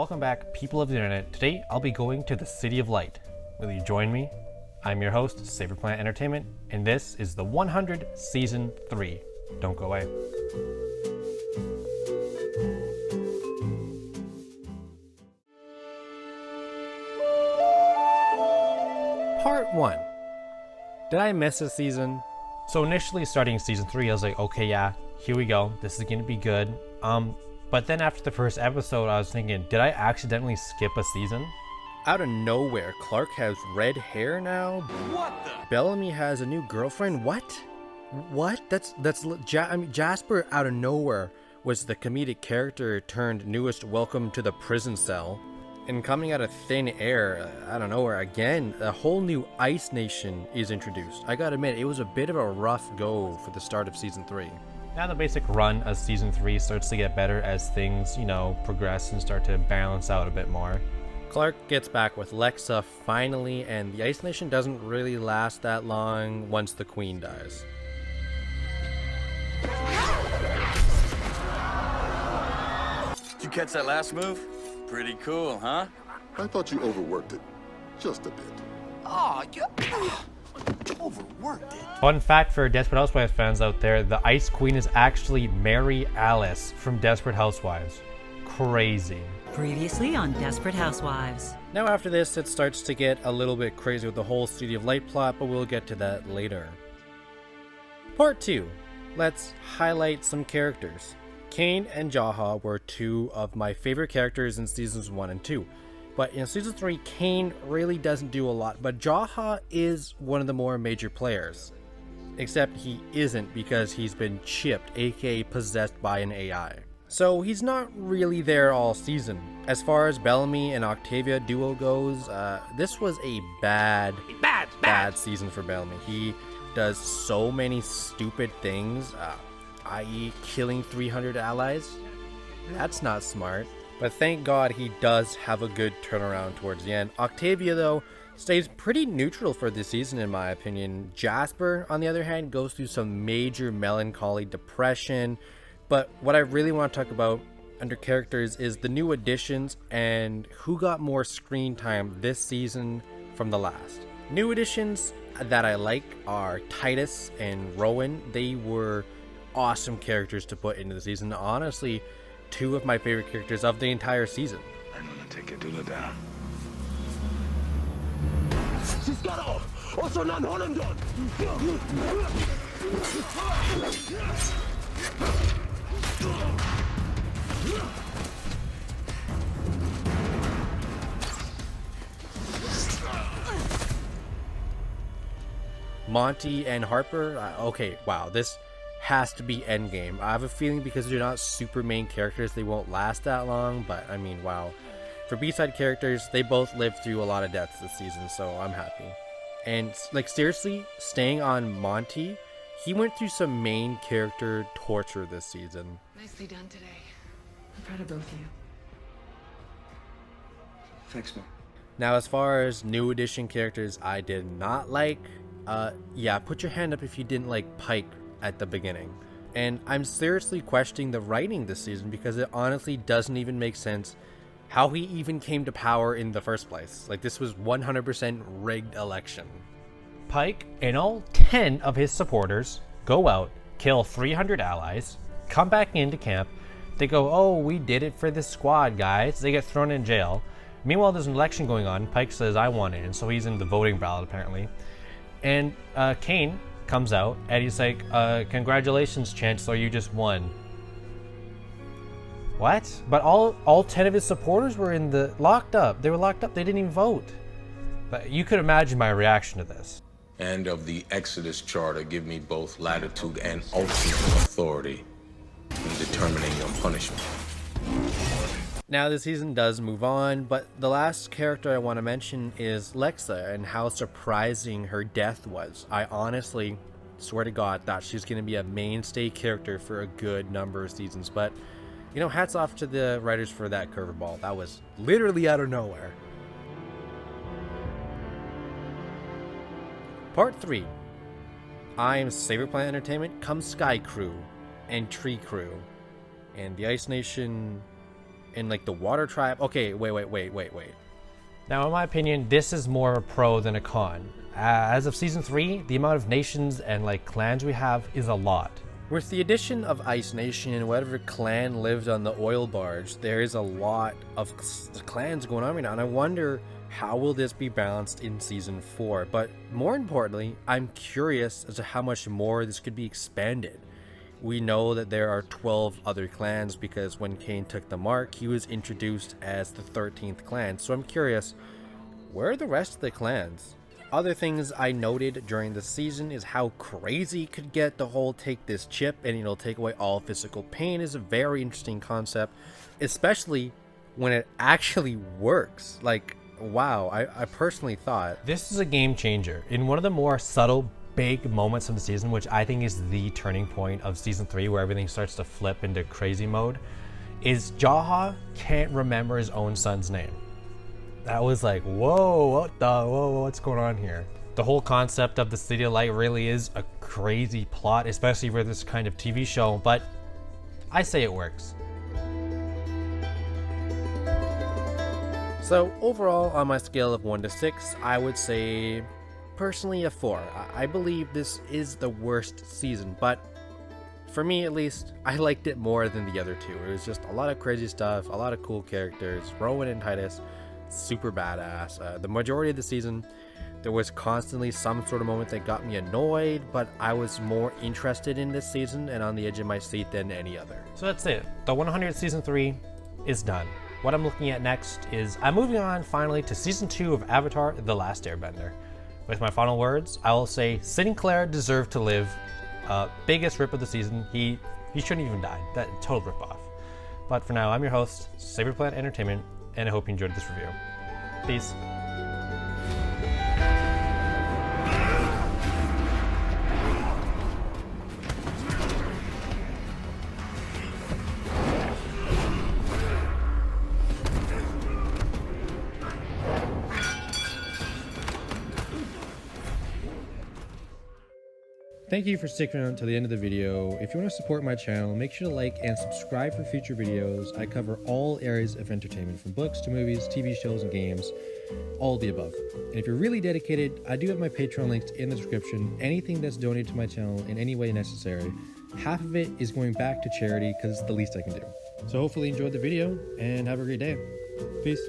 Welcome back, people of the internet. Today, I'll be going to the City of Light. Will you join me? I'm your host, Saber Planet Entertainment, and this is the 100 Season 3. Don't go away. Part 1. Did I miss a season? So initially starting Season 3, I was like, okay, yeah, here we go. This is gonna be good. But then after the first episode, I was thinking, did I accidentally skip a season? Out of nowhere, Clark has red hair now. What the? Bellamy has a new girlfriend. What? Jasper out of nowhere was the comedic character turned newest welcome to the prison cell. And coming out of thin air, out of nowhere again, a whole new Ice Nation is introduced. I gotta admit, it was a bit of a rough go for the start of Season 3. Now the basic run of Season 3 starts to get better as things, progress and start to balance out a bit more. Clark gets back with Lexa finally, and the Ice Nation doesn't really last that long once the Queen dies. Did you catch that last move? Pretty cool, huh? I thought you overworked it. Just a bit. Oh, you overworked it. Fun fact for Desperate Housewives fans out there, the Ice Queen is actually Mary Alice from Desperate Housewives. Crazy. Previously on Desperate Housewives. Now after this, it starts to get a little bit crazy with the whole City of Light plot, but we'll get to that later. Part 2. Let's highlight some characters. Kane and Jaha were two of my favorite characters in Seasons 1 and 2. But in Season 3, Kane really doesn't do a lot, but Jaha is one of the more major players. Except he isn't because he's been chipped, aka possessed by an AI. So he's not really there all season. As far as Bellamy and Octavia duo goes, this was a bad season for Bellamy. He does so many stupid things, i.e. killing 300 allies. That's not smart. But thank God he does have a good turnaround towards the end. Octavia, though, stays pretty neutral for this season in my opinion. Jasper, on the other hand, goes through some major melancholy depression. But what I really want to talk about under characters is the new additions and who got more screen time this season from the last. New additions that I like are Titus and Rowan. They were awesome characters to put into the season. Honestly, two of my favorite characters of the entire season. I'm gonna take Adula down. Monty and Harper, okay, wow, this has to be endgame. I have a feeling because they're not super main characters, they won't last that long, but I mean, wow. For B-side characters, they both lived through a lot of deaths this season, so I'm happy. And, seriously, staying on Monty, he went through some main character torture this season. Nicely done today. I'm proud of both of you. Thanks, Mom. Now, as far as new edition characters I did not like, yeah, put your hand up if you didn't like Pike at the beginning. And I'm seriously questioning the writing this season because it honestly doesn't even make sense how he even came to power in the first place. This was 100% rigged election. Pike and all 10 of his supporters go out, kill 300 allies, come back into camp. They go, oh, we did it for the squad, guys. They get thrown in jail. Meanwhile, there's an election going on. Pike says, I want in, so he's in the voting ballot apparently. And Kane comes out and he's like, congratulations, Chancellor, you just won. What? But all 10 of his supporters were locked up. They were locked up. They didn't even vote. But you could imagine my reaction to this. And of the Exodus Charter give me both latitude and ultimate authority in determining your punishment. Now the season does move on, but the last character I want to mention is Lexa and how surprising her death was. I honestly, swear to God, thought she was going to be a mainstay character for a good number of seasons, but hats off to the writers for that curveball. That was literally out of nowhere. Part 3. I'm Saber Planet Entertainment, come Sky Crew and Tree Crew. And the Ice Nation in like the Water Tribe. Okay, wait. Now, in my opinion, this is more a pro than a con. As of Season 3, the amount of nations and like clans we have is a lot. With the addition of Ice Nation and whatever clan lived on the oil barge, there is a lot of clans going on right now, and I wonder how will this be balanced in Season 4. But more importantly, I'm curious as to how much more this could be expanded. We know that there are 12 other clans because when Kain took the mark, he was introduced as the 13th clan. So I'm curious, where are the rest of the clans? Other things I noted during the season is how crazy it could get. The whole take this chip and it'll take away all physical pain is a very interesting concept, especially when it actually works. Like, wow, I personally thought this is a game changer in one of the more subtle big moments of the season, which I think is the turning point of Season 3 where everything starts to flip into crazy mode, is Jaha can't remember his own son's name. That was like, whoa, what's going on here? The whole concept of the City of Light really is a crazy plot, especially for this kind of TV show, but I say it works. So overall, on my scale of 1 to 6, I would say personally a 4. I believe this is the worst season, but for me at least, I liked it more than the other two. It was just a lot of crazy stuff, a lot of cool characters. Rowan and Titus, super badass. The majority of the season, there was constantly some sort of moment that got me annoyed, but I was more interested in this season and on the edge of my seat than any other. So that's it. The 100th Season 3 is done. What I'm looking at next is I'm moving on finally to Season 2 of Avatar: The Last Airbender. With my final words, I will say Sinclair deserved to live. Biggest rip of the season. He shouldn't even die. That total rip off. But for now, I'm your host, Saberplant Entertainment, and I hope you enjoyed this review. Peace. Thank you for sticking around to the end of the video. If you want to support my channel, make sure to like and subscribe for future videos. I cover all areas of entertainment, from books to movies, TV shows, and games, all of the above. And if you're really dedicated, I do have my Patreon linked in the description. Anything that's donated to my channel in any way necessary, half of it is going back to charity because it's the least I can do. So hopefully you enjoyed the video and have a great day. Peace.